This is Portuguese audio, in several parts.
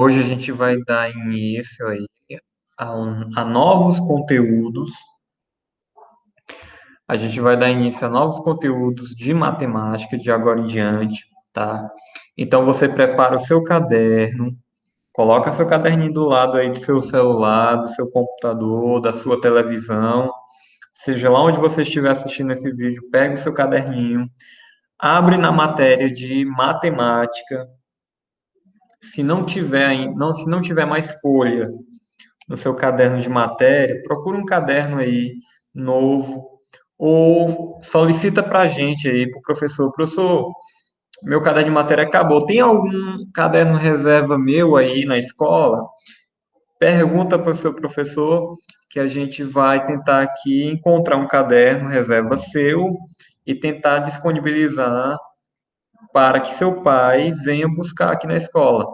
Hoje a gente vai dar início aí a novos conteúdos. A gente vai dar início a novos conteúdos de matemática de agora em diante, tá? Então você prepara o seu caderno, coloca seu caderninho do lado aí do seu celular, do seu computador, da sua televisão, seja lá onde você estiver assistindo esse vídeo, pega o seu caderninho, abre na matéria de matemática. Se não tiver mais folha no seu caderno de matéria, procura um caderno aí novo ou solicita para a gente aí, para o professor. Professor, meu caderno de matéria acabou. Tem algum caderno reserva meu aí na escola? Pergunta para o seu professor que a gente vai tentar aqui encontrar um caderno reserva seu e tentar disponibilizar para que seu pai venha buscar aqui na escola,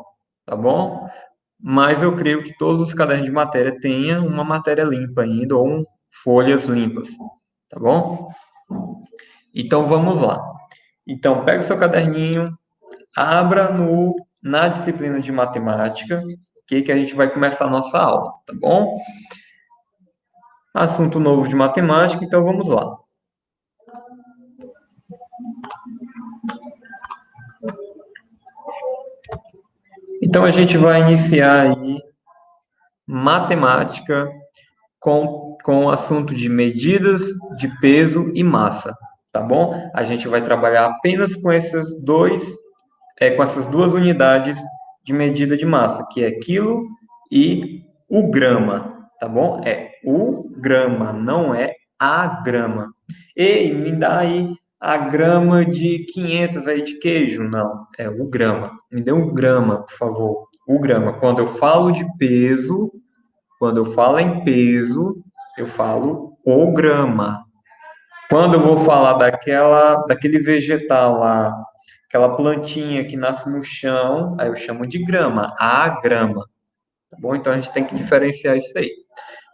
tá bom? Mas eu creio que todos os cadernos de matéria tenham uma matéria limpa ainda, ou folhas limpas, tá bom? Então vamos lá. Então pega o seu caderninho, abra na disciplina de matemática, que a gente vai começar a nossa aula, tá bom? Assunto novo de matemática, então vamos lá. Então a gente vai iniciar aí matemática com o assunto de medidas de peso e massa, tá bom? A gente vai trabalhar apenas com essas duas unidades de medida de massa, que é quilo e o grama, tá bom? É o grama, não é a grama. Ei, me dá aí a grama de 500 aí de queijo. Não, é o grama. Me dê um grama, por favor. O grama. Quando eu falo em peso, eu falo o grama. Quando eu vou falar daquele vegetal lá, aquela plantinha que nasce no chão, aí eu chamo de grama, a grama, tá bom? Então a gente tem que diferenciar isso aí.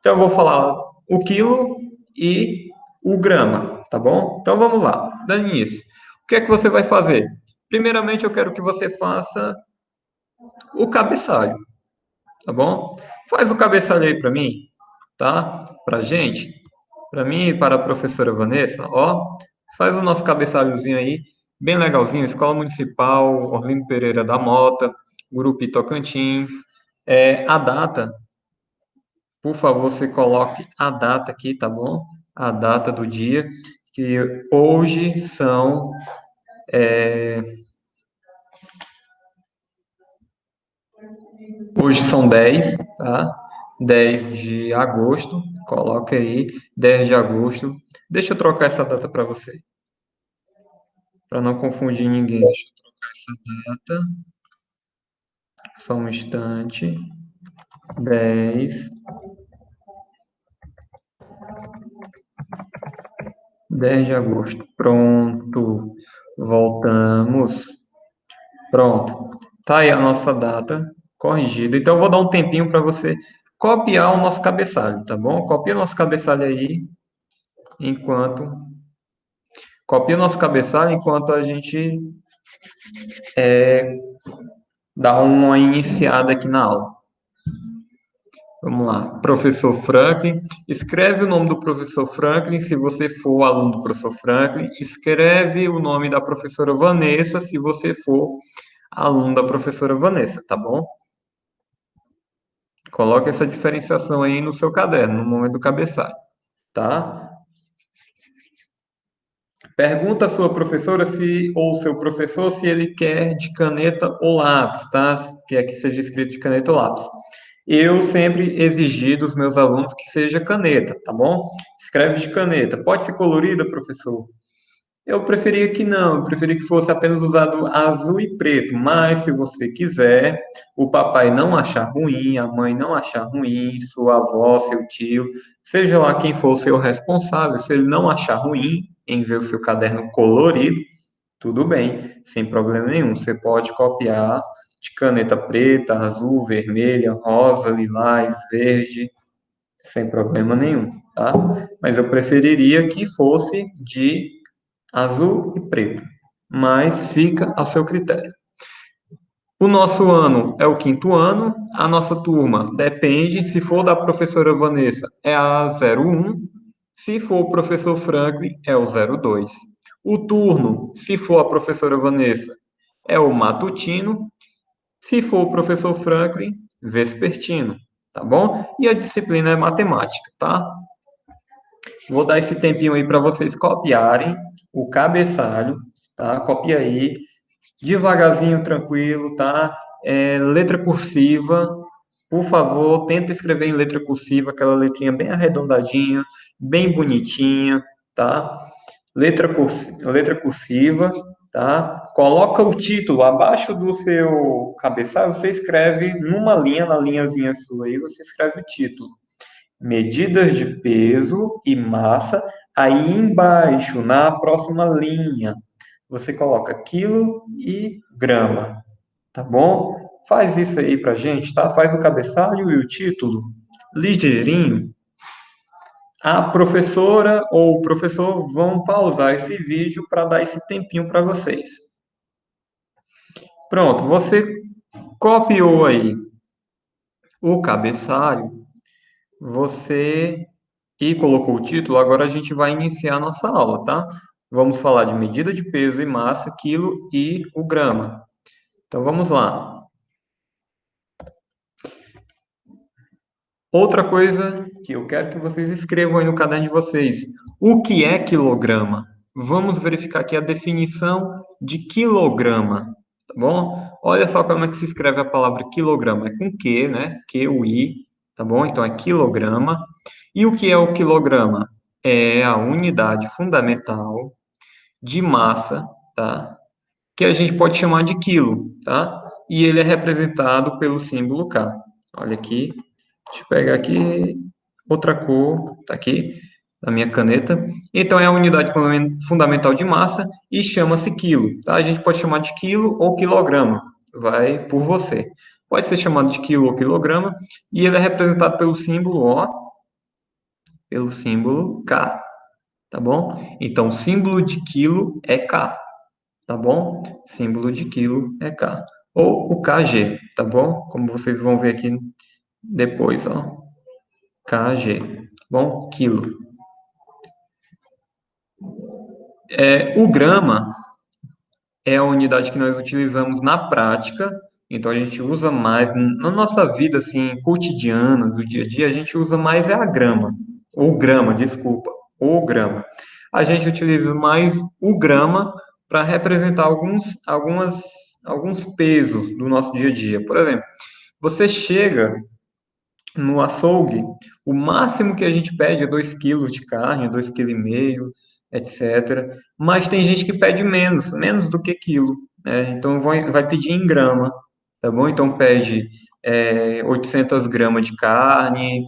Então eu vou falar o quilo e o grama, tá bom? Então vamos lá, dando início. O que é que você vai fazer? Primeiramente eu quero que você faça o cabeçalho, tá bom? Faz o cabeçalho aí para mim, tá? Pra gente, para mim e para a professora Vanessa, ó, faz o nosso cabeçalhozinho aí, bem legalzinho, Escola Municipal Orlindo Pereira da Mota, Grupo Tocantins. A data, por favor, você coloque a data aqui, tá bom? A data do dia, que hoje são 10, tá? 10 de agosto, coloca aí, 10 de agosto. Deixa eu trocar essa data para você, para não confundir ninguém. Deixa eu trocar essa data, só um instante. 10, 10 de agosto. Pronto. Voltamos. Pronto. Tá aí a nossa data corrigida. Então, eu vou dar um tempinho para você copiar o nosso cabeçalho, tá bom? Copia o nosso cabeçalho aí enquanto. Copia o nosso cabeçalho enquanto a gente dá uma iniciada aqui na aula. Vamos lá. Professor Franklin. Escreve o nome do professor Franklin, se você for aluno do professor Franklin. Escreve o nome da professora Vanessa, se você for aluno da professora Vanessa, tá bom? Coloque essa diferenciação aí no seu caderno, no momento do cabeçalho, tá? Pergunta à sua professora ou seu professor se ele quer de caneta ou lápis, tá? Quer que seja escrito de caneta ou lápis. Eu sempre exigi dos meus alunos que seja caneta, tá bom? Escreve de caneta. Pode ser colorida, professor? Eu preferia que não, eu preferia que fosse apenas usado azul e preto, mas se você quiser, o papai não achar ruim, a mãe não achar ruim, sua avó, seu tio, seja lá quem for o seu responsável, se ele não achar ruim em ver o seu caderno colorido, tudo bem, sem problema nenhum. Você pode copiar de caneta preta, azul, vermelha, rosa, lilás, verde, sem problema nenhum, tá? Mas eu preferiria que fosse de azul e preto, mas fica ao seu critério. O nosso ano é o quinto ano, a nossa turma depende, se for da professora Vanessa, é a 01, se for o professor Franklin, é o 02. O turno, se for a professora Vanessa, é o matutino, se for o professor Franklin, vespertino, tá bom? E a disciplina é matemática, tá? Vou dar esse tempinho aí para vocês copiarem o cabeçalho, tá? Copia aí, devagarzinho, tranquilo, tá? Letra cursiva, por favor, tenta escrever em letra cursiva, aquela letrinha bem arredondadinha, bem bonitinha, tá? Letra cursiva, tá? Coloca o título abaixo do seu cabeçalho, você escreve numa linha, na linhazinha sua aí, você escreve o título. Medidas de peso e massa, aí embaixo, na próxima linha, você coloca quilo e grama, tá bom? Faz isso aí pra gente, tá? Faz o cabeçalho e o título ligeirinho. A professora ou o professor vão pausar esse vídeo para dar esse tempinho para vocês. Pronto, você copiou aí o cabeçalho, você e colocou o título, agora a gente vai iniciar a nossa aula, tá? Vamos falar de medida de peso e massa, quilo e o grama. Então vamos lá. Outra coisa que eu quero que vocês escrevam aí no caderno de vocês. O que é quilograma? Vamos verificar aqui a definição de quilograma, tá bom? Olha só como é que se escreve a palavra quilograma. É com Q, né? Q-U-I, tá bom? Então é quilograma. E o que é o quilograma? É a unidade fundamental de massa, tá? Que a gente pode chamar de quilo, tá? E ele é representado pelo símbolo K. Olha aqui, deixa eu pegar aqui outra cor, tá aqui na minha caneta. Então é a unidade fundamental de massa e chama-se quilo, tá? A gente pode chamar de quilo ou quilograma, vai por você. Pode ser chamado de quilo ou quilograma e ele é representado pelo símbolo O, pelo símbolo K, tá bom? Então o símbolo de quilo é K, tá bom? Símbolo de quilo é K. Ou o KG, tá bom? Como vocês vão ver aqui depois, ó. KG, tá bom? Quilo. O grama é a unidade que nós utilizamos na prática, então a gente usa mais na nossa vida assim cotidiana, do dia a dia, a gente usa mais a grama, ou grama, desculpa, o grama. A gente utiliza mais o grama para representar alguns pesos do nosso dia a dia. Por exemplo, você chega no açougue, o máximo que a gente pede é 2 quilos de carne, 2,5 kg, etc. Mas tem gente que pede menos do que quilo, né? Então vai pedir em grama, tá bom? Então pede 800 gramas de carne,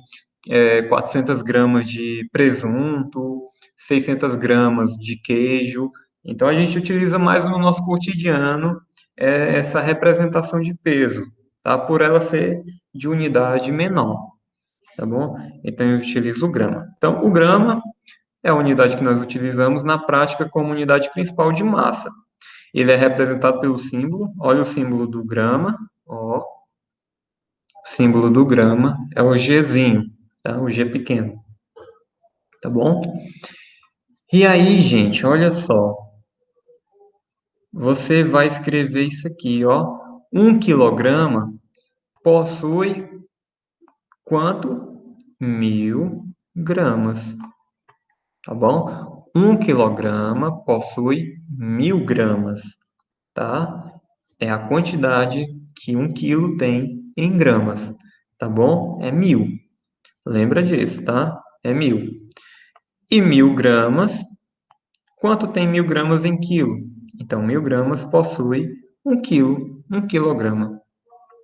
400 gramas de presunto, 600 gramas de queijo. Então a gente utiliza mais no nosso cotidiano essa representação de peso, tá? Por ela ser de unidade menor, tá bom? Então eu utilizo o grama. Então o grama é a unidade que nós utilizamos na prática como unidade principal de massa. Ele é representado pelo símbolo, olha o símbolo do grama, ó, o símbolo do grama é o Gzinho, tá? O G pequeno, tá bom? E aí, gente, olha só, você vai escrever isso aqui, ó, 1 kg possui quanto? 1.000 gramas, tá bom? 1 kg possui 1.000 gramas, tá? É a quantidade que 1 quilo tem em gramas, tá bom? É 1.000. Lembra disso, tá? É 1.000. E 1.000 gramas, quanto tem 1.000 gramas em quilo? Então, 1.000 gramas possui 1 quilo, 1 kg,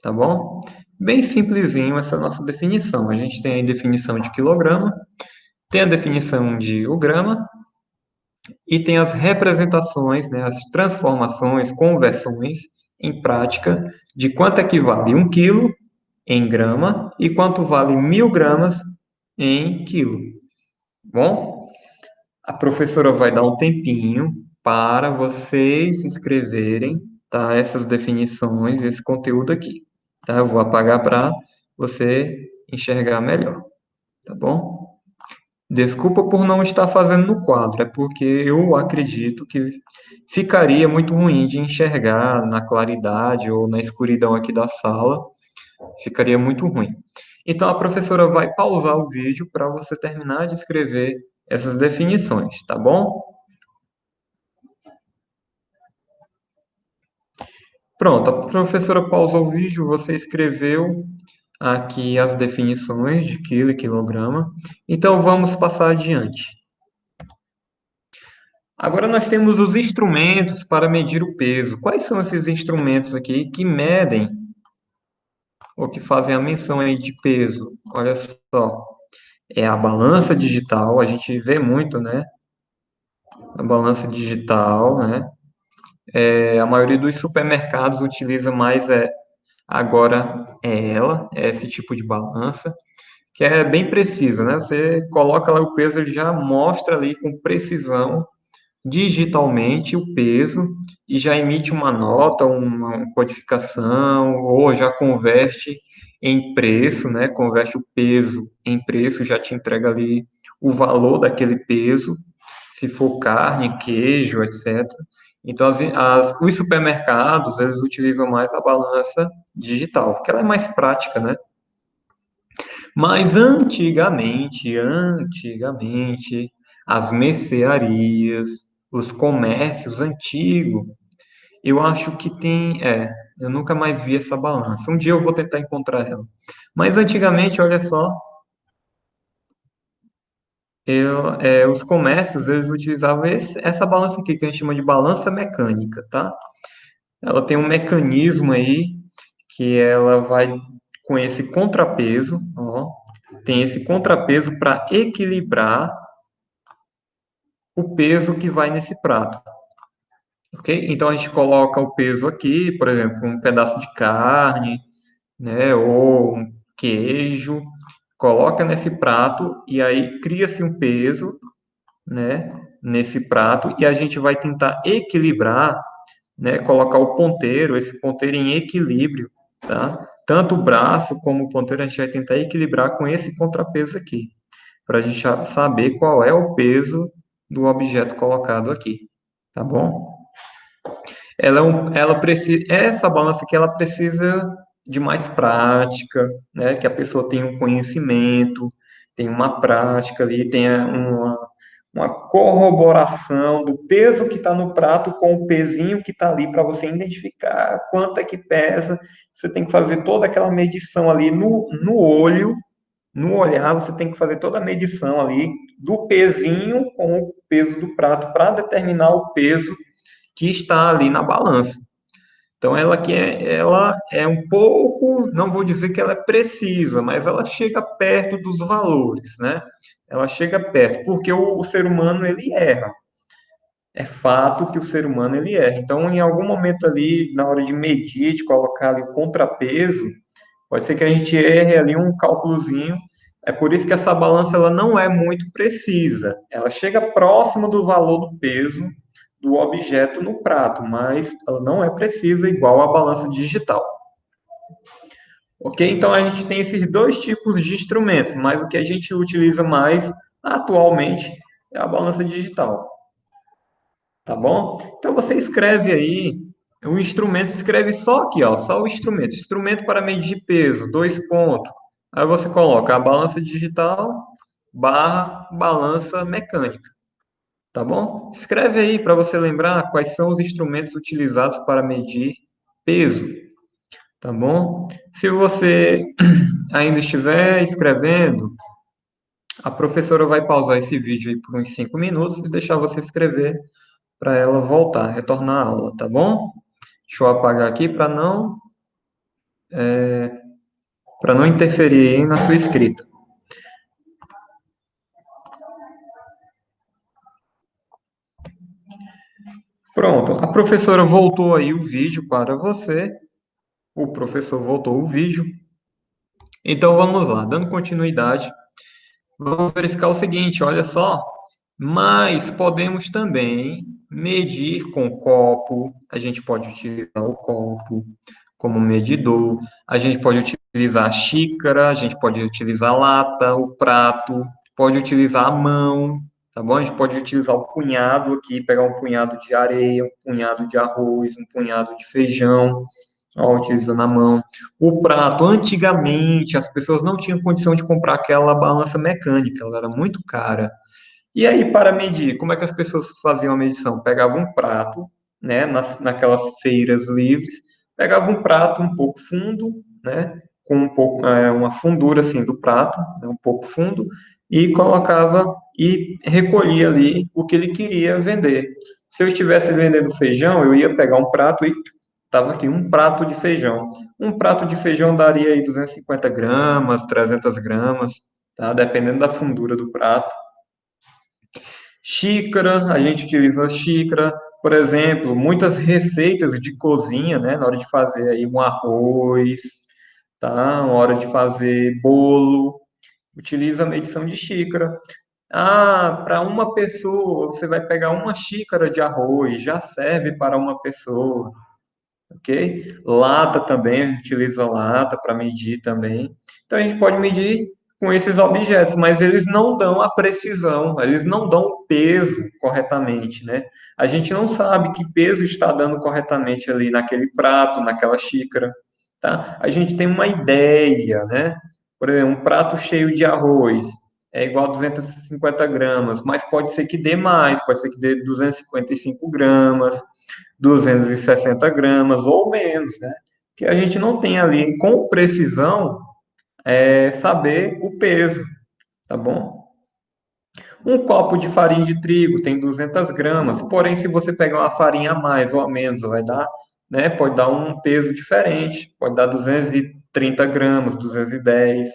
tá bom? Bem simplesinho essa nossa definição. A gente tem a definição de quilograma, tem a definição de o grama e tem as representações, né, as transformações, conversões em prática de quanto equivale 1 quilo em grama e quanto vale 1.000 gramas em quilo. Bom, a professora vai dar um tempinho para vocês escreverem tá? Essas definições, esse conteúdo aqui, tá? Eu vou apagar para você enxergar melhor, tá bom? Desculpa por não estar fazendo no quadro, é porque eu acredito que ficaria muito ruim de enxergar na claridade ou na escuridão aqui da sala, ficaria muito ruim. Então a professora vai pausar o vídeo para você terminar de escrever essas definições, tá bom? Pronto, a professora pausou o vídeo, você escreveu aqui as definições de quilo e quilograma. Então vamos passar adiante. Agora nós temos os instrumentos para medir o peso. Quais são esses instrumentos aqui que medem ou que fazem a menção aí de peso? Olha só, é a balança digital, a gente vê muito, né? A balança digital, né? A maioria dos supermercados utiliza mais agora é esse tipo de balança, que é bem precisa, né? Você coloca lá o peso, ele já mostra ali com precisão digitalmente o peso e já emite uma nota, uma codificação, ou já converte em preço, né? Converte o peso em preço, já te entrega ali o valor daquele peso, se for carne, queijo, etc. Então, os supermercados, eles utilizam mais a balança digital, porque ela é mais prática, né? Mas antigamente, as mercearias, os comércios antigos, eu acho que eu nunca mais vi essa balança. Um dia eu vou tentar encontrar ela. Mas antigamente, olha só, os comércios, eles utilizavam essa balança aqui, que a gente chama de balança mecânica, tá? Ela tem um mecanismo aí, que ela vai com esse contrapeso, ó, tem esse contrapeso para equilibrar o peso que vai nesse prato, ok? Então a gente coloca o peso aqui, por exemplo, um pedaço de carne, né, ou um queijo, coloca nesse prato e aí cria-se um peso, né, nesse prato e a gente vai tentar equilibrar, né, colocar o ponteiro, esse ponteiro em equilíbrio, tá? Tanto o braço como o ponteiro a gente vai tentar equilibrar com esse contrapeso aqui, para a gente saber qual é o peso do objeto colocado aqui, tá bom? Ela precisa, essa balança aqui ela precisa de mais prática, né? Que a pessoa tenha um conhecimento, tenha uma prática ali, tenha uma corroboração do peso que está no prato com o pezinho que está ali para você identificar quanto é que pesa. Você tem que fazer toda aquela medição ali no olho, no olhar, você tem que fazer toda a medição ali do pezinho com o peso do prato para determinar o peso que está ali na balança. Então ela é um pouco, não vou dizer que ela é precisa, mas ela chega perto dos valores, né? Ela chega perto, porque o ser humano ele erra. É fato que o ser humano ele erra. Então, em algum momento ali, na hora de medir, de colocar ali o contrapeso, pode ser que a gente erre ali um cálculozinho. É por isso que essa balança ela não é muito precisa. Ela chega próximo do valor do peso do objeto no prato, mas ela não é precisa igual a balança digital. Ok? Então a gente tem esses dois tipos de instrumentos, mas o que a gente utiliza mais atualmente é a balança digital. Tá bom? Então você escreve aí, o instrumento se escreve só aqui, ó, só o instrumento. Instrumento para medir peso, dois pontos. Aí você coloca a balança digital barra balança mecânica. Tá bom? Escreve aí para você lembrar quais são os instrumentos utilizados para medir peso. Tá bom? Se você ainda estiver escrevendo, a professora vai pausar esse vídeo aí por uns 5 minutos e deixar você escrever para ela voltar, retornar à aula, tá bom? Deixa eu apagar aqui para não interferir aí na sua escrita. Pronto, a professora voltou aí o vídeo para você. O professor voltou o vídeo. Então vamos lá, dando continuidade, vamos verificar o seguinte, olha só. Mas podemos também Medir com copo, a gente pode utilizar o copo como medidor, a gente pode utilizar a xícara, a gente pode utilizar a lata, o prato, pode utilizar a mão, tá bom? A gente pode utilizar o punhado aqui, pegar um punhado de areia, um punhado de arroz, um punhado de feijão, ó, utilizando a mão. O prato, antigamente, as pessoas não tinham condição de comprar aquela balança mecânica, ela era muito cara. E aí, para medir, como é que as pessoas faziam a medição? Pegavam um prato, né, naquelas feiras livres, pegavam um prato um pouco fundo, né, com um pouco, uma fundura assim do prato, né, um pouco fundo, e colocava e recolhia ali o que ele queria vender. Se eu estivesse vendendo feijão, eu ia pegar um prato e estava aqui um prato de feijão. Um prato de feijão daria aí 250 gramas, 300 gramas, tá? Dependendo da fundura do prato. Xícara, a gente utiliza xícara, por exemplo, muitas receitas de cozinha, né? Na hora de fazer aí um arroz, tá? Na hora de fazer bolo, utiliza a medição de xícara. Ah, para uma pessoa, você vai pegar uma xícara de arroz, já serve para uma pessoa, ok? Lata também, a gente utiliza lata para medir também. Então a gente pode medir com esses objetos, mas eles não dão a precisão, eles não dão o peso corretamente, né? A gente não sabe que peso está dando corretamente ali naquele prato, naquela xícara, tá? A gente tem uma ideia, né? Por exemplo, um prato cheio de arroz é igual a 250 gramas, mas pode ser que dê mais, pode ser que dê 255 gramas, 260 gramas ou menos, né? Que a gente não tem ali com precisão saber o peso, tá bom? Um copo de farinha de trigo tem 200 gramas, porém, se você pegar uma farinha a mais ou a menos, vai dar, né? Pode dar um peso diferente, pode dar 230 gramas, 210,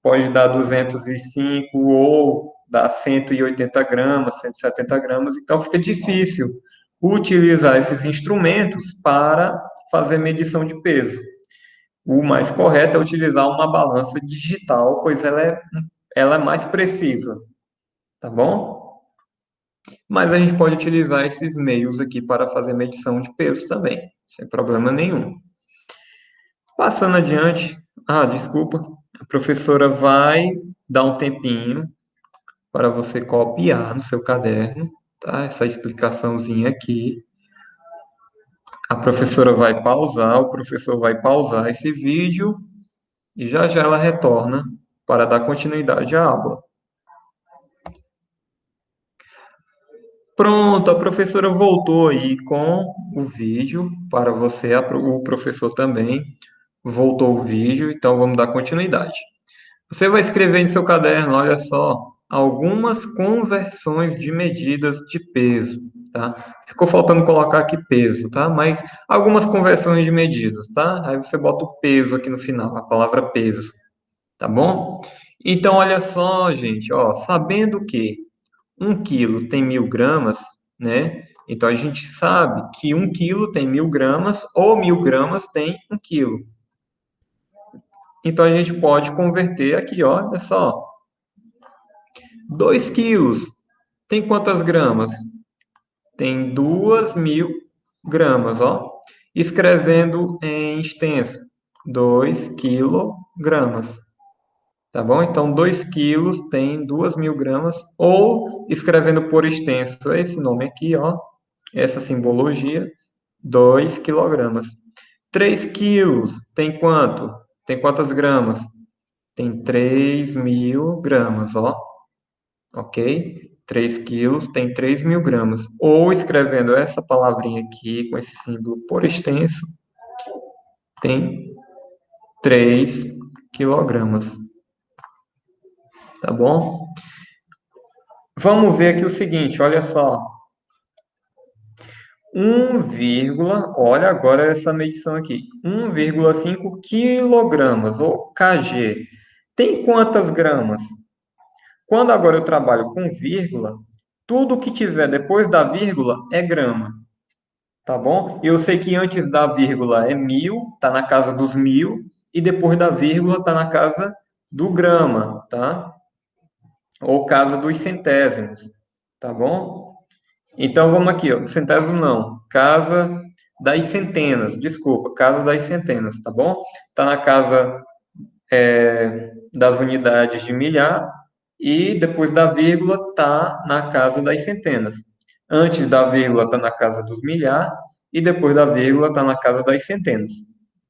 pode dar 205 ou dar 180 gramas, 170 gramas, então fica difícil utilizar esses instrumentos para fazer medição de peso. O mais correto é utilizar uma balança digital, pois ela é mais precisa, tá bom? Mas a gente pode utilizar esses meios aqui para fazer medição de peso também, sem problema nenhum. Passando adiante, desculpa, a professora vai dar um tempinho para você copiar no seu caderno, tá? Essa explicaçãozinha aqui. A professora vai pausar, o professor vai pausar esse vídeo e já já ela retorna para dar continuidade à aula. Pronto, a professora voltou aí com o vídeo para você, o professor também voltou o vídeo, então vamos dar continuidade. Você vai escrever em seu caderno, olha só, algumas conversões de medidas de peso, tá? Ficou faltando colocar aqui peso, tá? Mas algumas conversões de medidas, tá? Aí você bota o peso aqui no final, a palavra peso, tá bom? Então, olha só, gente, ó, sabendo que 1 quilo tem 1.000 gramas, né? Então a gente sabe que 1 quilo tem 1.000 gramas ou 1.000 gramas tem 1 quilo. Então a gente pode converter aqui, ó, olha só. 2 quilos tem quantas gramas? Tem 2.000 gramas, ó. Escrevendo em extenso, 2 quilogramas. Tá bom? Então, 2 quilos tem 2.000 gramas. Ou, escrevendo por extenso, esse nome aqui, ó. Essa simbologia, 2 quilogramas. 3 quilos tem quanto? Tem quantas gramas? Tem 3.000 gramas, ó. Ok? 3 quilos tem 3.000 gramas. Ou escrevendo essa palavrinha aqui, com esse símbolo por extenso, tem 3 quilogramas. Tá bom? Vamos ver aqui o seguinte, olha só. 1, olha agora essa medição aqui. 1,5 quilogramas, ou kg. Tem quantas gramas? Quando agora eu trabalho com vírgula, tudo que tiver depois da vírgula é grama. Tá bom? Eu sei que antes da vírgula é 1.000, tá na casa dos 1.000, e depois da vírgula tá na casa do grama, tá? Ou casa dos centésimos, tá bom? Então, vamos aqui, ó, centésimo não, casa das centenas, desculpa, casa das centenas, tá bom? Está na casa das unidades de milhar e depois da vírgula está na casa das centenas. Antes da vírgula está na casa dos milhar e depois da vírgula está na casa das centenas,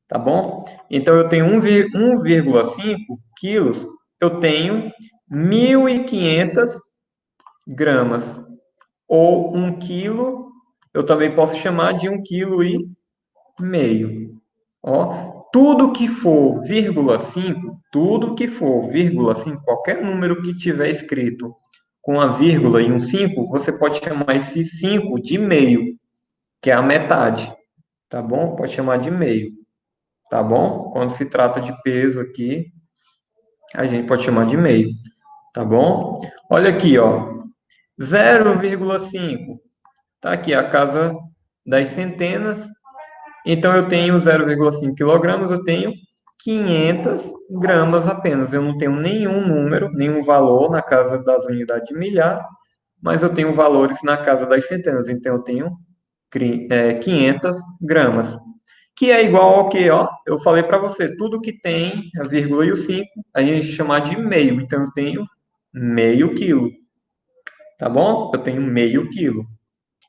tá bom? Então eu tenho 1,5 quilos, eu tenho 1.500 gramas. Ou 1 quilo, eu também posso chamar de 1,5 kg. Ó, tudo que for vírgula 5, tudo que for vírgula 5, qualquer número que tiver escrito com a vírgula e um 5, você pode chamar esse 5 de meio, que é a metade, tá bom? Pode chamar de meio, tá bom? Quando se trata de peso aqui, a gente pode chamar de meio, tá bom? Olha aqui, ó, 0,5, tá aqui a casa das centenas. Então, eu tenho 0,5 quilogramas, eu tenho 500 gramas apenas. Eu não tenho nenhum número, nenhum valor na casa das unidades de milhar, mas eu tenho valores na casa das centenas. Então, eu tenho 500 gramas. Que é igual ao que, ó, eu falei para você, tudo que tem a vírgula e o 5, a gente chama de meio. Então, eu tenho meio quilo, tá bom? Eu tenho meio quilo.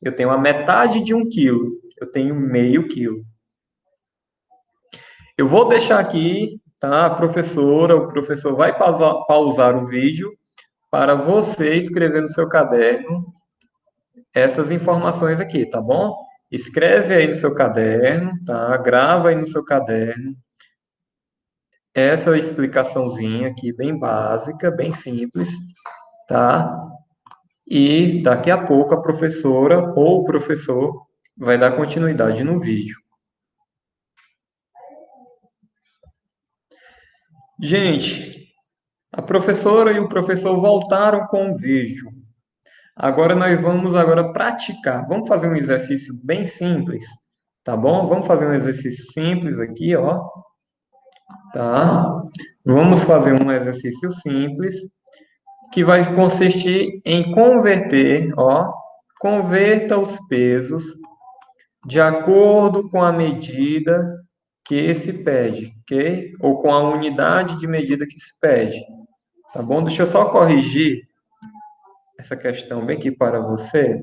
Eu tenho a metade de 1 quilo. Eu tenho meio quilo. Eu vou deixar aqui, tá? A professora, o professor vai pausar o vídeo para você escrever no seu caderno essas informações aqui, tá bom? Escreve aí no seu caderno, tá? Grava aí no seu caderno essa explicaçãozinha aqui, bem básica, bem simples, tá? E daqui a pouco a professora ou o professor vai dar continuidade no vídeo. Gente, a professora e o professor voltaram com o vídeo. Agora nós vamos agora praticar. Vamos fazer um exercício bem simples, tá bom? Vamos fazer um exercício simples aqui, ó, tá? Vamos fazer um exercício simples que vai consistir em converter, ó, converta os pesos de acordo com a medida que se pede, ok? Ou com a unidade de medida que se pede, tá bom? Deixa eu só corrigir essa questão bem aqui para você.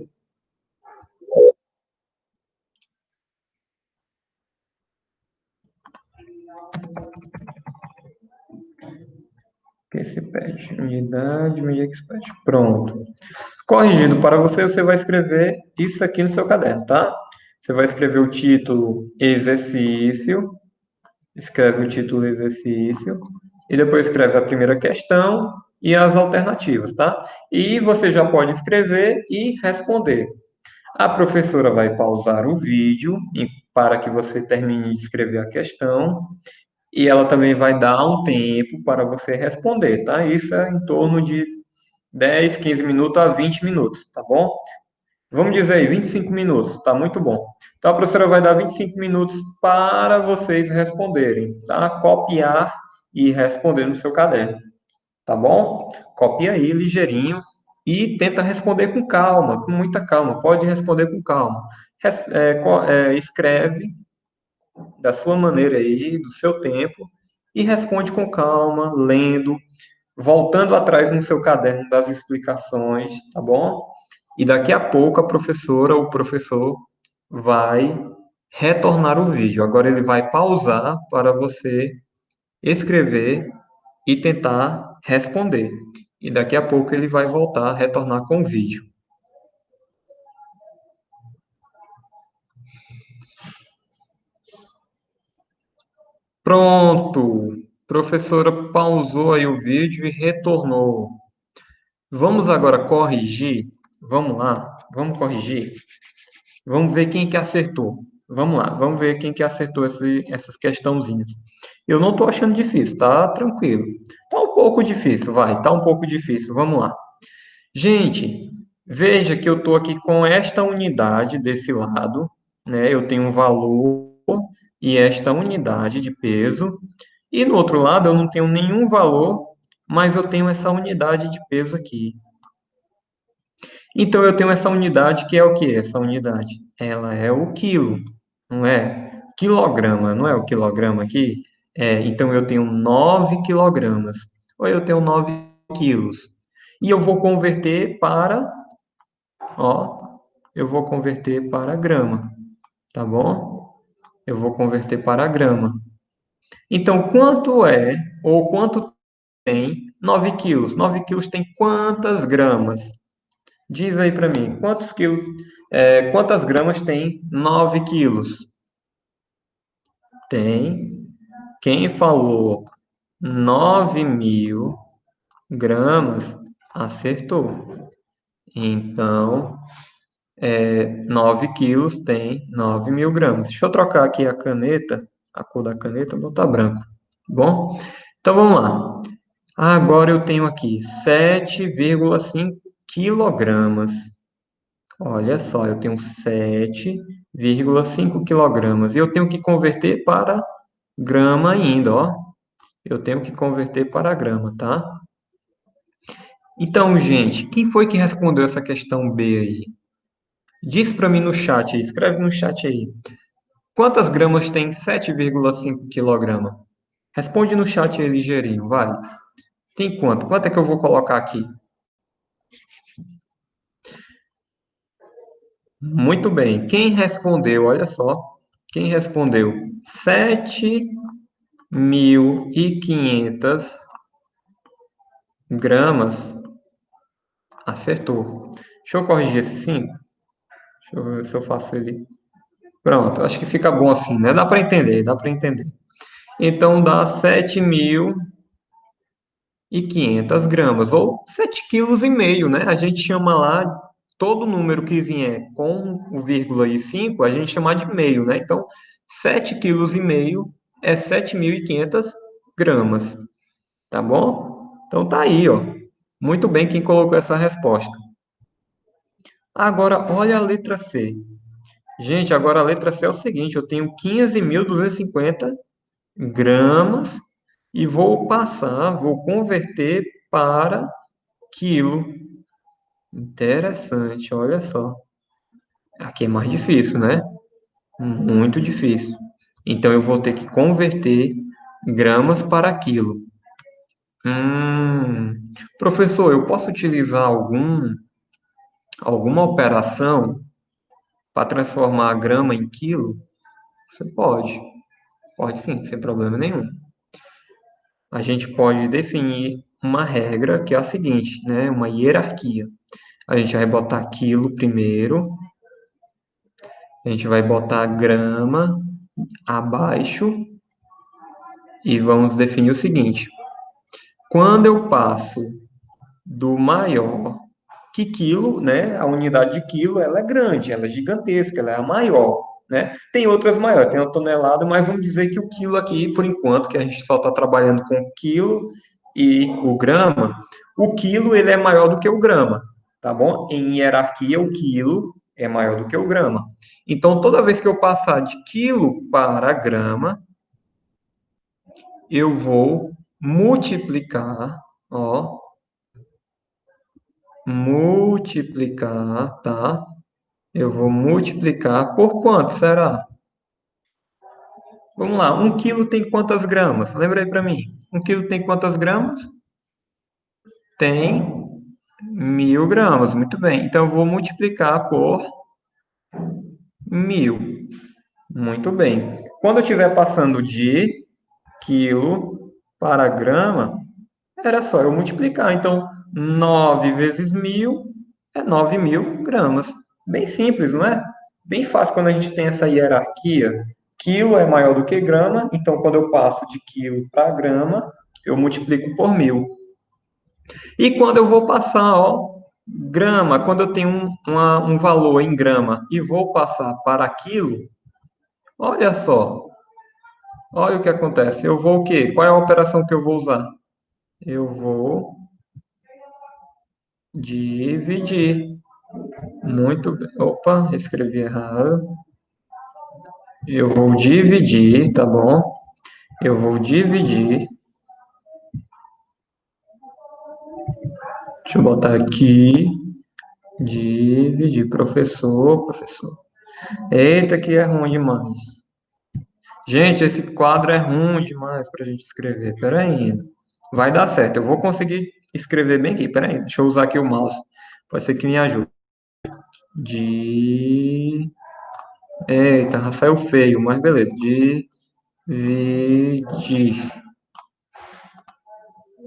Que se pede? Unidade, medida que se pede. Pronto. Corrigido para você, você vai escrever isso aqui no seu caderno, tá? Você vai escrever o título exercício, escreve o título exercício, e depois escreve a primeira questão e as alternativas, tá? E você já pode escrever e responder. A professora vai pausar o vídeo para que você termine de escrever a questão e ela também vai dar um tempo para você responder, tá? Isso é em torno de 10, 15 minutos a 20 minutos, tá bom? Vamos dizer aí, 25 minutos, tá muito bom. Então a professora vai dar 25 minutos para vocês responderem, tá? Copiar e responder no seu caderno, tá bom? Copia aí ligeirinho e tenta responder com calma, com muita calma. Pode responder com calma. Escreve da sua maneira aí, do seu tempo, e responde com calma, lendo, voltando atrás no seu caderno das explicações, tá bom? E daqui a pouco a professora ou o professor vai retornar o vídeo. Agora ele vai pausar para você escrever e tentar responder. E daqui a pouco ele vai voltar, retornar com o vídeo. Pronto! Professora pausou aí o vídeo e retornou. Vamos agora corrigir. Vamos lá, vamos corrigir. Vamos ver quem que acertou. Vamos lá, vamos ver quem que acertou essas questãozinhas. Eu não estou achando difícil, tá tranquilo. Tá um pouco difícil, vai, tá um pouco difícil. Vamos lá. Gente, veja que eu estou aqui com esta unidade desse lado, né? Eu tenho um valor e esta unidade de peso. E no outro lado eu não tenho nenhum valor, mas eu tenho essa unidade de peso aqui. Então, eu tenho essa unidade que é o quê? Essa unidade, ela é o quilo, não é? Quilograma, não é o quilograma aqui? Então, eu tenho 9 quilogramas, ou eu tenho 9 quilos. E eu vou converter para, ó, eu vou converter para grama, tá bom? Eu vou converter para grama. Então, quanto é, ou quanto tem 9 quilos? 9 quilos tem quantas gramas? Diz aí para mim, quantas gramas tem 9 quilos? Tem. Quem falou 9.000 gramas, acertou. Então, 9 quilos tem 9.000 gramas. Deixa eu trocar aqui a caneta, a cor da caneta, vou botar branco. Tá bom? Então, vamos lá. Agora eu tenho aqui 7,5 quilogramas. Olha só, eu tenho 7,5 quilogramas. E eu tenho que converter para grama ainda, ó. Eu tenho que converter para grama, tá? Então, gente, quem foi que respondeu essa questão B aí? Diz para mim no chat aí, escreve no chat aí. Quantas gramas tem 7,5 quilograma? Responde no chat aí ligeirinho, vai. Tem quanto? Quanto é que eu vou colocar aqui? Muito bem. Quem respondeu, olha só. Quem respondeu? 7.500 gramas. Acertou. Deixa eu corrigir esse 5. Deixa eu ver se eu faço ele. Pronto, acho que fica bom assim, né? Dá para entender, dá para entender. Então dá 7.500 gramas, ou 7,5 kg, né? A gente chama lá, todo número que vier com o vírgula e 5, a gente chama de meio, né? Então, 7,5 kg é 7.500 gramas, tá bom? Então tá aí, ó. Muito bem quem colocou essa resposta. Agora, olha a letra C. Gente, agora a letra C é o seguinte, eu tenho 15.250 gramas e vou converter para quilo. Interessante, olha só. Aqui é mais difícil, né? Muito difícil. Então eu vou ter que converter gramas para quilo. Professor, eu posso utilizar alguma operação para transformar a grama em quilo? Você pode. Pode sim, sem problema nenhum. A gente pode definir uma regra que é a seguinte, né? Uma hierarquia. A gente vai botar quilo primeiro, a gente vai botar grama abaixo e vamos definir o seguinte: quando eu passo do maior que quilo, né? A unidade de quilo, ela é grande, ela é gigantesca, ela é a maior, né? Tem outras maiores, tem a tonelada, mas vamos dizer que o quilo aqui, por enquanto, que a gente só está trabalhando com o quilo e o grama, o quilo ele é maior do que o grama, tá bom? Em hierarquia, o quilo é maior do que o grama. Então, toda vez que eu passar de quilo para grama, eu vou multiplicar, ó, multiplicar, tá? Eu vou multiplicar por quanto será? Vamos lá, 1 quilo tem quantas gramas? Lembra aí para mim. 1 quilo tem quantas gramas? Tem 1.000 gramas, muito bem. Então eu vou multiplicar por 1.000. Muito bem. Quando eu estiver passando de quilo para grama, era só eu multiplicar. Então, 9 vezes 1.000 é 9.000 gramas. Bem simples, não é? Bem fácil quando a gente tem essa hierarquia. Quilo é maior do que grama, então quando eu passo de quilo para grama, eu multiplico por 1.000. E quando eu vou passar, ó, grama, quando eu tenho um valor em grama e vou passar para quilo, olha só, olha o que acontece. Eu vou o quê? Qual é a operação que eu vou usar? Eu vou dividir. Muito bem. Opa, escrevi errado. Eu vou dividir, tá bom? Eu vou dividir. Deixa eu botar aqui. Dividir. Professor, professor. Eita, que é ruim demais. Gente, esse quadro é ruim demais para a gente escrever. Pera aí. Vai dar certo. Eu vou conseguir escrever bem aqui. Pera aí. Deixa eu usar aqui o mouse. Pode ser que me ajude. De... Eita, já saiu feio, mas beleza. Dividir.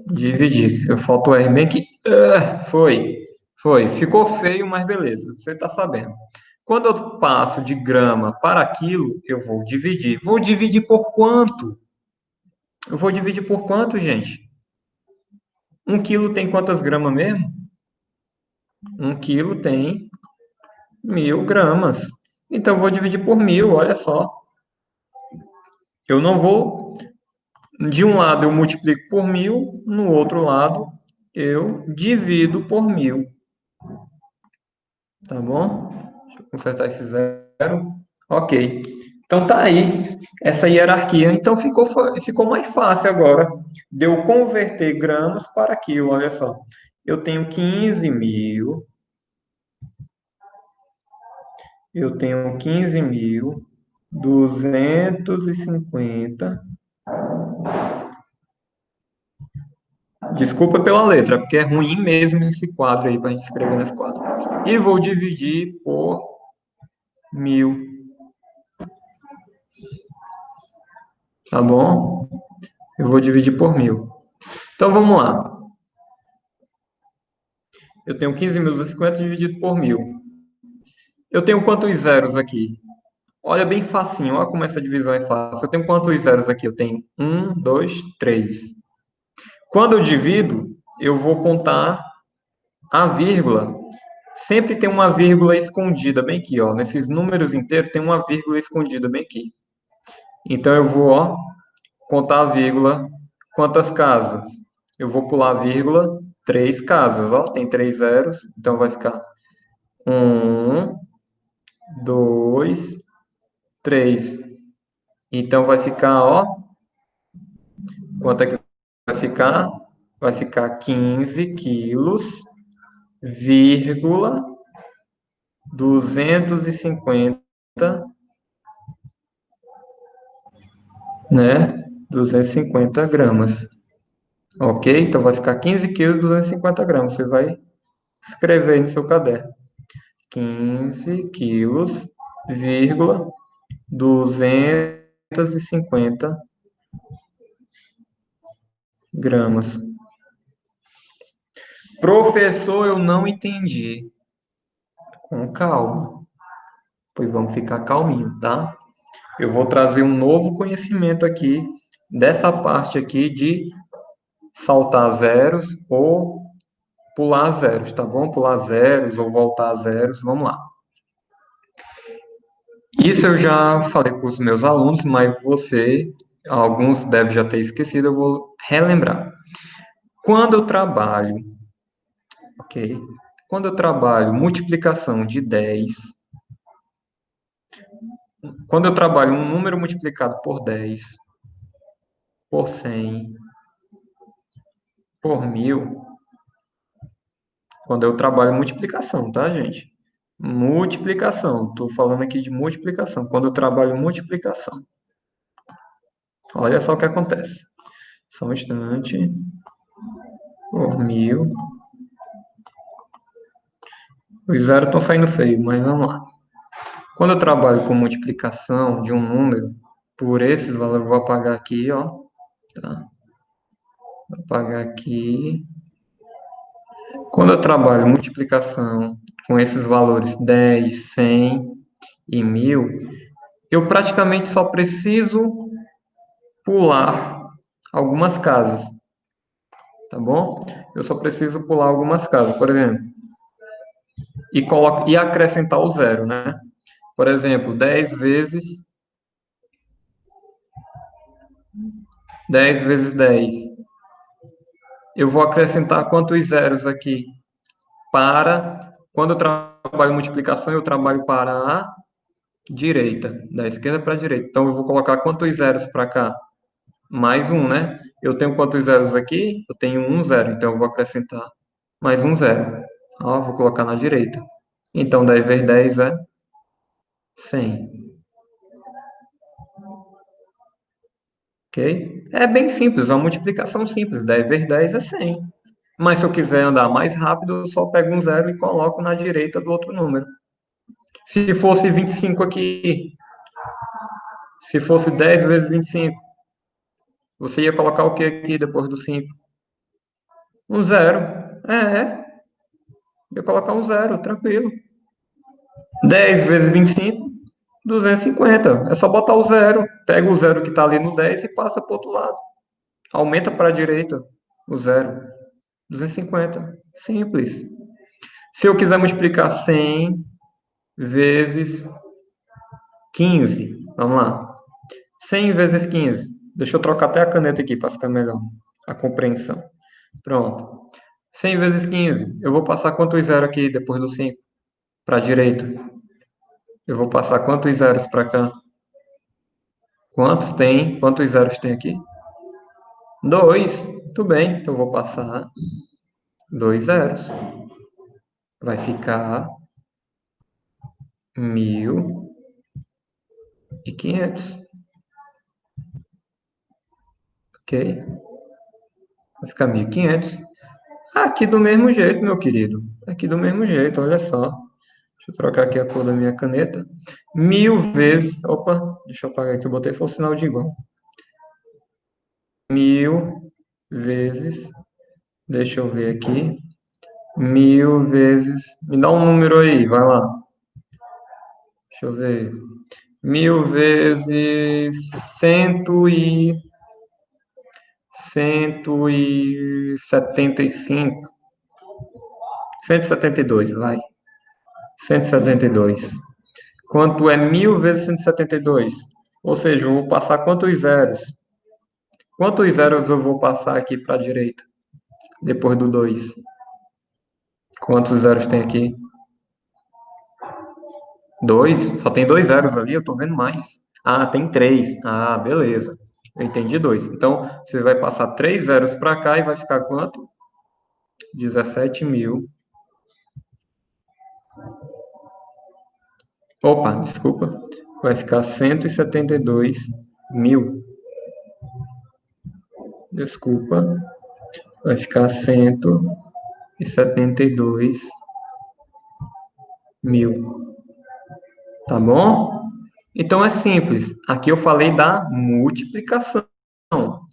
Dividir. Eu falta o R bem aqui. Foi. Foi. Ficou feio, mas beleza. Você está sabendo. Quando eu passo de grama para quilo, eu vou dividir. Vou dividir por quanto? Eu vou dividir por quanto, gente? 1 quilo tem quantas gramas mesmo? 1 quilo tem 1.000 gramas. Então, eu vou dividir por 1.000, olha só. Eu não vou... De um lado eu multiplico por 1.000, no outro lado eu divido por 1.000. Tá bom? Deixa eu consertar esse zero. Ok. Então tá aí essa hierarquia. Então ficou mais fácil agora de eu converter gramas para quilo. Olha só. Eu tenho 15.000. Eu tenho 15.250. Desculpa pela letra, porque é ruim mesmo esse quadro aí para a gente escrever nesse quadro. E vou dividir por 1.000. Tá bom? Eu vou dividir por 1.000. Então vamos lá. Eu tenho 15.250 dividido por 1.000. Eu tenho quantos zeros aqui? Olha, bem facinho. Olha como essa divisão é fácil. Eu tenho quantos zeros aqui? Eu tenho 1, 2, 3. Quando eu divido, eu vou contar a vírgula. Sempre tem uma vírgula escondida bem aqui, ó. Nesses números inteiros tem uma vírgula escondida bem aqui. Então eu vou, ó, contar a vírgula. Quantas casas? Eu vou pular a vírgula. 3 casas, ó. Tem 3 zeros. Então vai ficar 1, 2, 3. Então vai ficar, ó. Quanto é que vai ficar? Vai ficar 15 quilos, vírgula, 250, né? 250 gramas. Ok? Então vai ficar 15 quilos, 250 gramas. Você vai escrever aí no seu caderno. 15 quilos, vírgula, 250 gramas. Professor, eu não entendi. Com calma. Pois vamos ficar calminho, tá? Eu vou trazer um novo conhecimento aqui, dessa parte aqui de saltar zeros ou pular zeros, tá bom? Pular zeros ou voltar zeros, vamos lá. Isso eu já falei para os meus alunos, mas alguns devem já ter esquecido, eu vou relembrar. Quando eu trabalho, ok? Quando eu trabalho multiplicação de 10, quando eu trabalho um número multiplicado por 10, por 100, por 1.000, quando eu trabalho multiplicação, tá, gente? Multiplicação. Estou falando aqui de multiplicação. Quando eu trabalho multiplicação. Olha só o que acontece. Só um instante. Por 1.000. Os zeros estão saindo feio, mas vamos lá. Quando eu trabalho com multiplicação de um número por esses valores, eu vou apagar aqui, ó. Tá? Vou apagar aqui. Quando eu trabalho multiplicação com esses valores 10, 100 e 1.000, eu praticamente só preciso pular algumas casas, tá bom? Eu só preciso pular algumas casas, por exemplo, e acrescentar o zero, né? Por exemplo, 10 vezes 10. Eu vou acrescentar quantos zeros aqui? Quando eu trabalho multiplicação, eu trabalho para a direita, da esquerda para a direita. Então, eu vou colocar quantos zeros para cá? Mais um, né? Eu tenho quantos zeros aqui? Eu tenho um zero, então eu vou acrescentar mais um zero. Ó, vou colocar na direita. Então, 10 vezes 10 é 100. Ok? É bem simples, é uma multiplicação simples. 10 vezes 10 é 100. Mas se eu quiser andar mais rápido, eu só pego um zero e coloco na direita do outro número. Se fosse 25 aqui, se fosse 10 vezes 25, você ia colocar o que aqui depois do 5? Um zero. Ia colocar um zero, tranquilo. 10 vezes 25, 250. É só botar o zero. Pega o zero que está ali no 10 e passa para o outro lado. Aumenta para a direita o zero. 250. Simples. Se eu quiser multiplicar 100 vezes 15, vamos lá. 100 vezes 15. Deixa eu trocar até a caneta aqui para ficar melhor a compreensão. Pronto. 100 vezes 15. Eu vou passar quantos zeros aqui depois do 5? Para a direita. Eu vou passar quantos zeros para cá? Quantos tem? Quantos zeros tem aqui? Dois. Muito bem. Então eu vou passar dois zeros. Vai ficar 1.500. Ok? Vai ficar 1.500. Aqui do mesmo jeito, meu querido. Aqui do mesmo jeito, olha só. Deixa eu trocar aqui a cor da minha caneta. 1.000 vezes. Opa, deixa eu apagar aqui, eu botei foi o sinal de igual. 1.000 vezes. Deixa eu ver aqui. 1.000 vezes. Me dá um número aí, vai lá. Deixa eu ver. 1.000 vezes cento e setenta e cinco. 172, vai. 172. Quanto é 1.000 vezes 172? Ou seja, eu vou passar quantos zeros? Quantos zeros eu vou passar aqui para a direita? Depois do 2. Quantos zeros tem aqui? 2? Só tem dois zeros ali, eu estou vendo mais. Ah, tem 3. Ah, beleza. Eu entendi 2. Então, você vai passar 3 zeros para cá e vai ficar quanto? 17.000. Opa, desculpa. Vai ficar 172.000. Desculpa. Vai ficar 172.000. Tá bom? Então é simples. Aqui eu falei da multiplicação.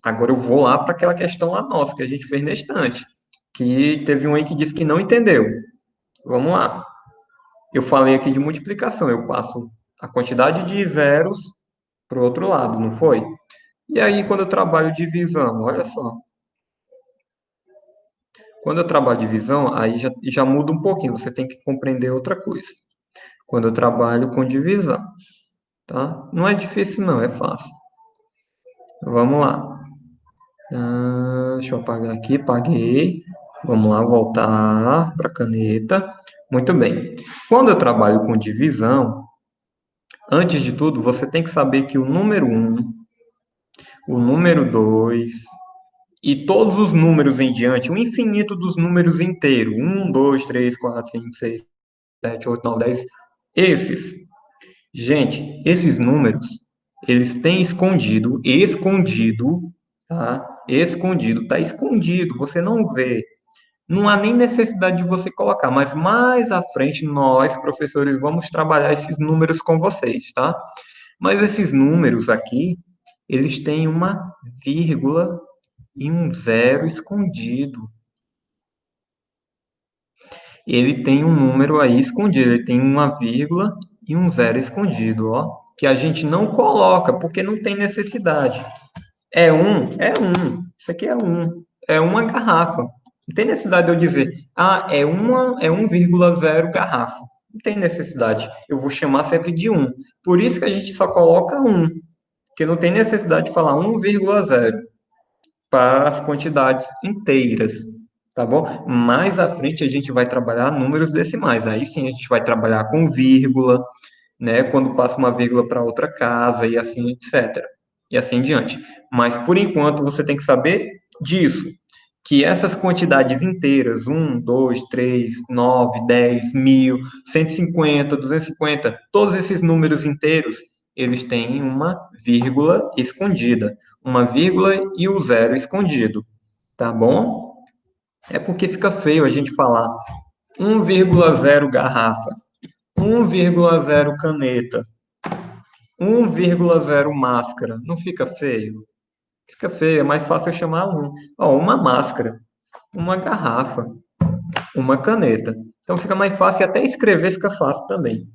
Agora eu vou lá para aquela questão lá nossa que a gente fez na estante. Que teve um aí que disse que não entendeu. Vamos lá. Eu falei aqui de multiplicação. Eu passo a quantidade de zeros para o outro lado, não foi? E aí, quando eu trabalho divisão, olha só. Quando eu trabalho divisão, aí já muda um pouquinho. Você tem que compreender outra coisa. Quando eu trabalho com divisão, tá? Não é difícil, não, é fácil. Vamos lá. Deixa eu apagar aqui, paguei. Vamos lá, voltar para a caneta. Muito bem. Quando eu trabalho com divisão, antes de tudo, você tem que saber que o número um, o número 2 e todos os números em diante, o infinito dos números inteiros, um, 2, 3, 4, 5, 6, 7, 8, 9, 10, esses. Gente, esses números, eles têm escondido, tá? Escondido, tá escondido, você não vê. Não há nem necessidade de você colocar, mas mais à frente nós, professores, vamos trabalhar esses números com vocês, tá? Mas esses números aqui, eles têm uma vírgula e um zero escondido. Ele tem um número aí escondido, ele tem uma vírgula e um zero escondido, ó, que a gente não coloca porque não tem necessidade. É um, é um. Isso aqui é um. É uma garrafa. Não tem necessidade de eu dizer, é 1,0 garrafa. Não tem necessidade. Eu vou chamar sempre de um. Por isso que a gente só coloca um, porque não tem necessidade de falar 1,0 para as quantidades inteiras, tá bom? Mais à frente a gente vai trabalhar números decimais. Aí sim a gente vai trabalhar com vírgula, né? Quando passa uma vírgula para outra casa e assim, etc. E assim em diante. Mas por enquanto você tem que saber disso, que essas quantidades inteiras, 2, 3, 9, 10, 1000, 150, 250, todos esses números inteiros, eles têm uma vírgula escondida, uma vírgula e o zero escondido, tá bom? É porque fica feio a gente falar 1,0 garrafa, 1,0 caneta, 1,0 máscara. Não fica feio? Fica feio, é mais fácil eu chamar um. Ó, uma máscara, uma garrafa, uma caneta. Então fica mais fácil e até escrever fica fácil também.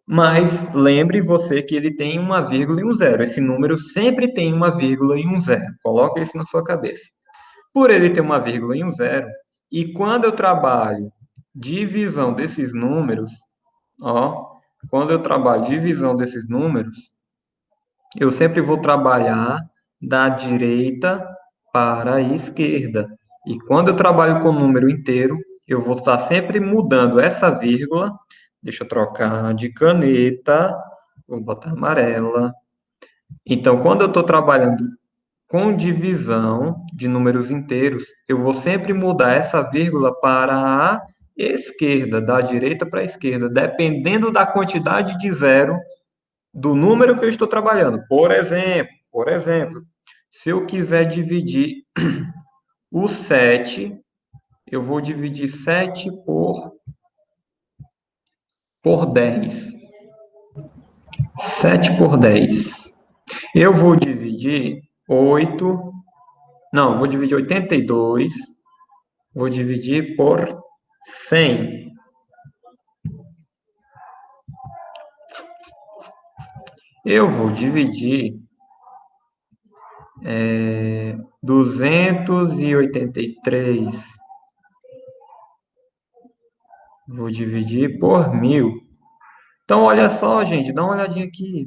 Mas lembre você que ele tem uma vírgula e um zero. Esse número sempre tem uma vírgula e um zero. Coloque isso na sua cabeça. Por ele ter uma vírgula e um zero, e quando eu trabalho divisão desses números, ó, quando eu trabalho divisão desses números, eu sempre vou trabalhar da direita para a esquerda. E quando eu trabalho com número inteiro, eu vou estar sempre mudando essa vírgula. Deixa eu trocar de caneta, vou botar amarela. Então, quando eu estou trabalhando com divisão de números inteiros, eu vou sempre mudar essa vírgula para a esquerda, da direita para a esquerda, dependendo da quantidade de zero do número que eu estou trabalhando. Por exemplo, se eu quiser dividir o 7, eu vou dividir 7 por 10. 7 por 10. Eu vou dividir 8. Não, vou dividir 82. Vou dividir por 100. Eu vou dividir 283. Vou dividir por 1000. Então, olha só, gente, dá uma olhadinha aqui,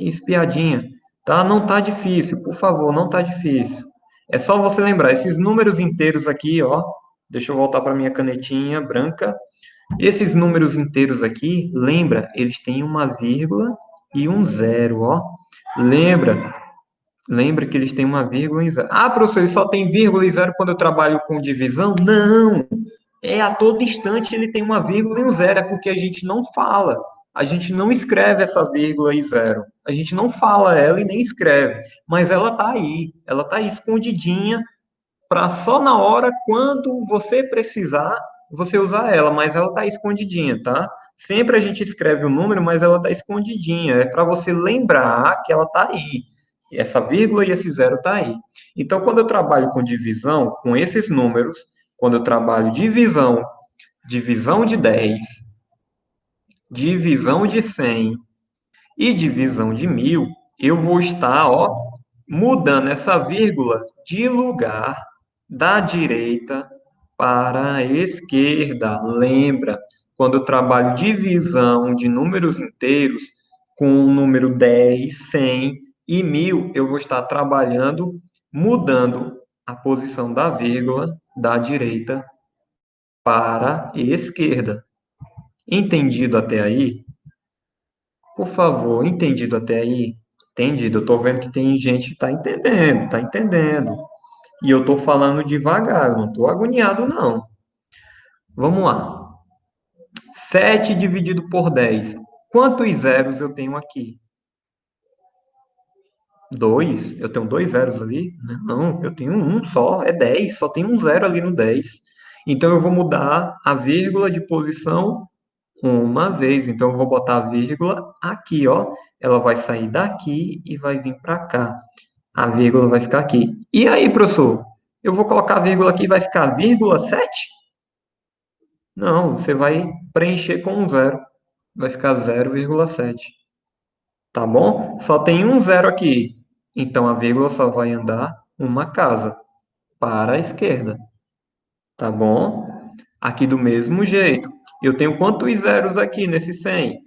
espiadinha, tá? Não tá difícil, por favor, não tá difícil. É só você lembrar, esses números inteiros aqui, ó, deixa eu voltar para minha canetinha branca. Esses números inteiros aqui, lembra, eles têm uma vírgula e um zero, ó. Lembra, lembra que eles têm uma vírgula e zero. Ah, professor, ele só tem vírgula e zero quando eu trabalho com divisão? Não! É a todo instante ele tem uma vírgula e um zero, é porque a gente não fala. A gente não escreve essa vírgula e zero. A gente não fala ela e nem escreve. Mas ela tá aí. Ela tá aí escondidinha para só na hora, quando você precisar, você usar ela. Mas ela tá escondidinha, tá? Sempre a gente escreve o número, mas ela tá escondidinha. É para você lembrar que ela tá aí. Essa vírgula e esse zero tá aí. Então, quando eu trabalho com divisão, com esses números, quando eu trabalho divisão, divisão de 10, divisão de 100 e divisão de 1000, eu vou estar, ó, mudando essa vírgula de lugar da direita para a esquerda. Lembra, quando eu trabalho divisão de números inteiros com o número 10, 100 e 1000, eu vou estar trabalhando, mudando a posição da vírgula da direita para a esquerda. Entendido até aí? Por favor, entendido até aí? Entendido. Eu estou vendo que tem gente que está entendendo, está entendendo. E eu estou falando devagar, eu não estou agoniado, não. Vamos lá. 7 dividido por 10. Quantos zeros eu tenho aqui? 2? Eu tenho dois zeros ali? Não, eu tenho um só. É 10. Só tem um zero ali no 10. Então eu vou mudar a vírgula de posição uma vez. Então, eu vou botar a vírgula aqui, ó. Ela vai sair daqui e vai vir para cá. A vírgula vai ficar aqui. E aí, professor? Eu vou colocar a vírgula aqui e vai ficar vírgula 7? Não, você vai preencher com um zero. Vai ficar 0,7. Tá bom? Só tem um zero aqui. Então, a vírgula só vai andar uma casa para a esquerda. Tá bom? Aqui do mesmo jeito. Eu tenho quantos zeros aqui nesse 100?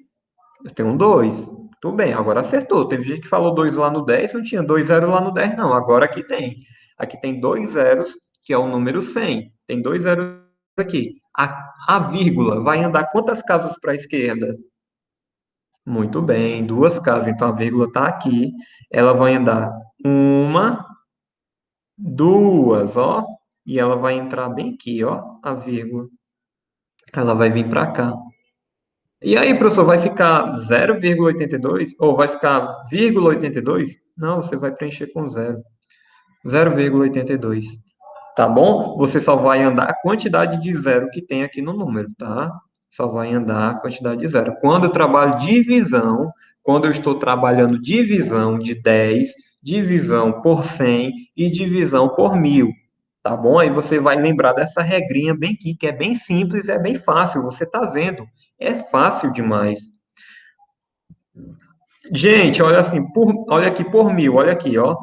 Eu tenho um 2. Tudo bem, agora acertou. Teve gente que falou 2 lá no 10, não tinha 2 zeros lá no 10, não. Agora aqui tem. Aqui tem dois zeros, que é o número 100. Tem dois zeros aqui. A vírgula vai andar quantas casas para a esquerda? Muito bem, duas casas. Então a vírgula está aqui. Ela vai andar uma, duas, ó. e ela vai entrar bem aqui, ó, a vírgula. Ela vai vir para cá. E aí, professor, vai ficar 0,82 ou vai ficar 0,82? Não, você vai preencher com zero. 0,82. Tá bom? Você só vai andar a quantidade de zero que tem aqui no número, tá? Só vai andar a quantidade de zero. Quando eu trabalho divisão, quando eu estou trabalhando divisão de 10, divisão por 100 e divisão por 1000, tá bom? Aí você vai lembrar dessa regrinha bem aqui, que é bem simples, é bem fácil, você tá vendo. É fácil demais. Gente, olha assim, olha aqui por 1000, olha aqui, ó.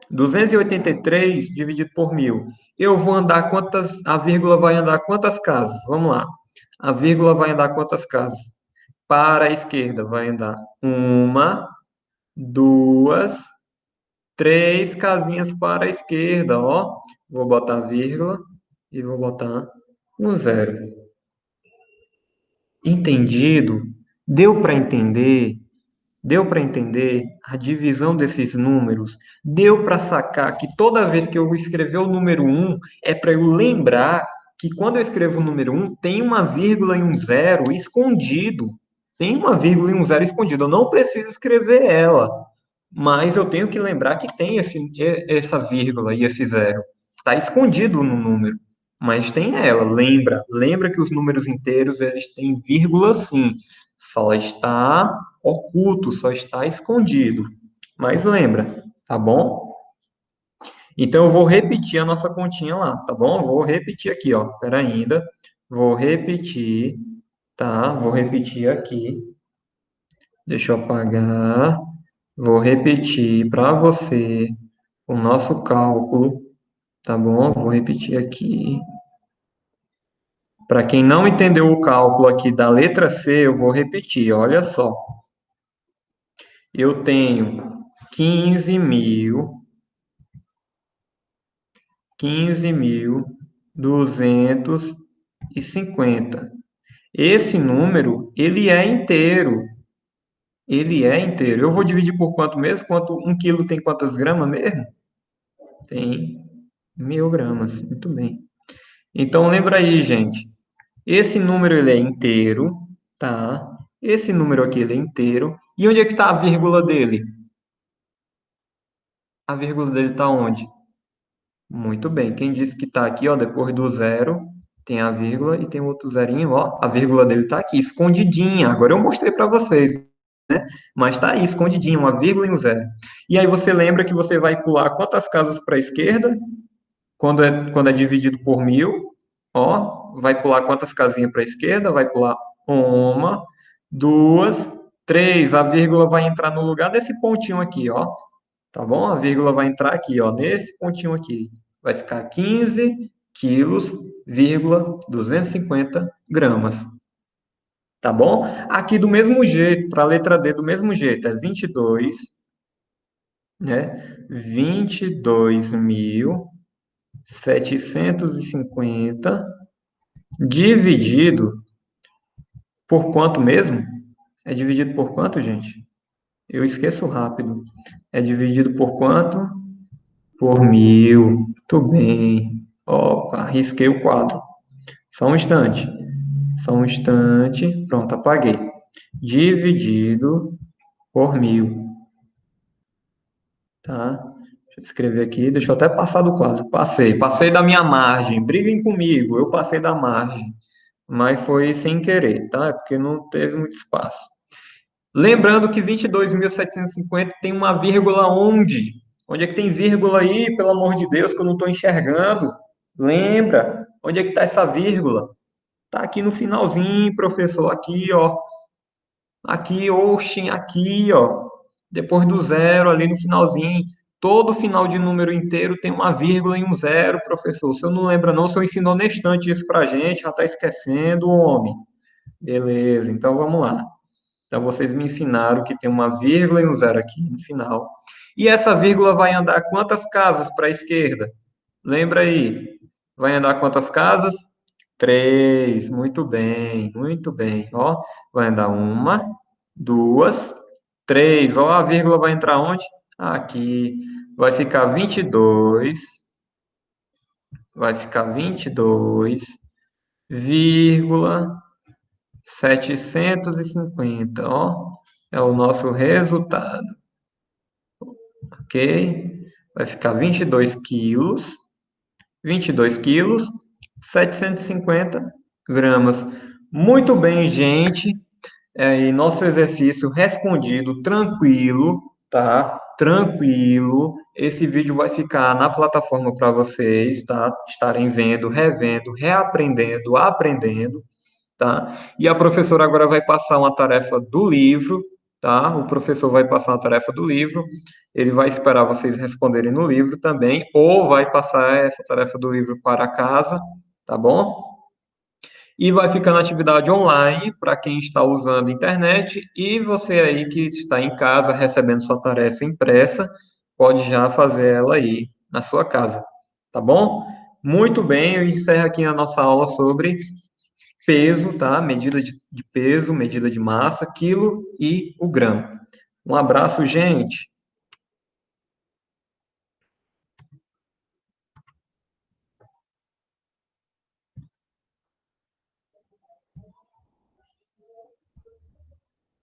283 dividido por 1000. Eu vou andar quantas. A vírgula vai andar quantas casas? Vamos lá. A vírgula vai andar quantas casas? Para a esquerda vai andar uma, duas, três casinhas para a esquerda, ó. Vou botar vírgula e vou botar um zero. Entendido? Deu para entender? Deu para entender a divisão desses números? Deu para sacar que toda vez que eu escrever o número um é para eu lembrar que quando eu escrevo o número um tem uma vírgula e um zero escondido. Tem uma vírgula e um zero escondido. Eu não preciso escrever ela, mas eu tenho que lembrar que tem essa vírgula e esse zero. Está escondido no número, mas tem ela. Lembra que os números inteiros eles têm vírgula sim. Só está oculto, só está escondido. Mas lembra, tá bom? Então eu vou repetir a nossa continha lá, tá bom? Vou repetir aqui, ó. Espera ainda. Vou repetir, tá? Vou repetir aqui. Deixa eu apagar. Vou repetir para você o nosso cálculo, tá bom? Vou repetir aqui. Para quem não entendeu o cálculo aqui da letra C, eu vou repetir. Olha só. Eu tenho 15.250. Esse número, ele é inteiro. Ele é inteiro. Eu vou dividir por quanto mesmo? Quanto 1 quilo tem quantas gramas mesmo? Tem 1000 gramas. Muito bem. Então, lembra aí, gente. Esse número, ele é inteiro, tá? Esse número aqui, ele é inteiro. E onde é que está a vírgula dele? A vírgula dele está onde? Muito bem. Quem disse que está aqui, ó, depois do zero, tem a vírgula e tem outro zerinho, ó. A vírgula dele está aqui, escondidinha. Agora eu mostrei para vocês, mas está aí, escondidinha, uma vírgula e um zero. E aí você lembra que você vai pular quantas casas para a esquerda? Quando é dividido por 1000, ó, vai pular quantas casinhas para a esquerda? Vai pular uma, duas, três. A vírgula vai entrar no lugar desse pontinho aqui, ó. Tá bom? A vírgula vai entrar aqui, ó, nesse pontinho aqui. Vai ficar 15 quilos, 250 gramas. Tá bom? Aqui do mesmo jeito, para a letra D do mesmo jeito, é 22, né? 22.750 dividido por quanto mesmo? É dividido por quanto, gente? Eu esqueço rápido. É dividido por quanto? Por 1000. Muito bem. Opa, risquei o quadro. Só um instante. Só um instante. Pronto, apaguei. Dividido por 1000. Tá? Deixa eu escrever aqui. Deixa eu até passar do quadro. Passei. Passei da minha margem. Briguem comigo. Eu passei da margem. Mas foi sem querer, tá? É porque não teve muito espaço. Lembrando que 22.750 tem uma vírgula onde? Onde é que tem vírgula aí, pelo amor de Deus, que eu não estou enxergando? Lembra? Onde é que está essa vírgula? Está aqui no finalzinho, professor. Aqui, ó. Aqui, oxi, aqui, ó. Depois do zero, ali no finalzinho. Todo final de número inteiro tem uma vírgula e um zero, professor. Se eu não lembra, não, se eu ensino honestamente isso pra gente, já está esquecendo, homem. Beleza, então vamos lá. Então, vocês me ensinaram que tem uma vírgula e um zero aqui no final. E essa vírgula vai andar quantas casas para a esquerda? Lembra aí? Vai andar quantas casas? Três. Muito bem, muito bem. Ó, vai andar uma, duas, três. Ó, a vírgula vai entrar onde? Aqui. Vai ficar 22 vai ficar 22,750, ó. É o nosso resultado, ok? Vai ficar 22 quilos, 750 gramas. Muito bem, gente. E nosso exercício respondido, tranquilo, tá? Tranquilo. Esse vídeo vai ficar na plataforma para vocês, tá? Estarem vendo, revendo, reaprendendo, aprendendo, tá? E a professora agora vai passar uma tarefa do livro, tá? O professor vai passar uma tarefa do livro. Ele vai esperar vocês responderem no livro também, ou vai passar essa tarefa do livro para casa, tá bom? E vai ficar na atividade online para quem está usando a internet e você aí que está em casa recebendo sua tarefa impressa, pode já fazer ela aí na sua casa, tá bom? Muito bem, eu encerro aqui a nossa aula sobre peso, tá? Medida de peso, medida de massa, quilo e o grama. Um abraço, gente!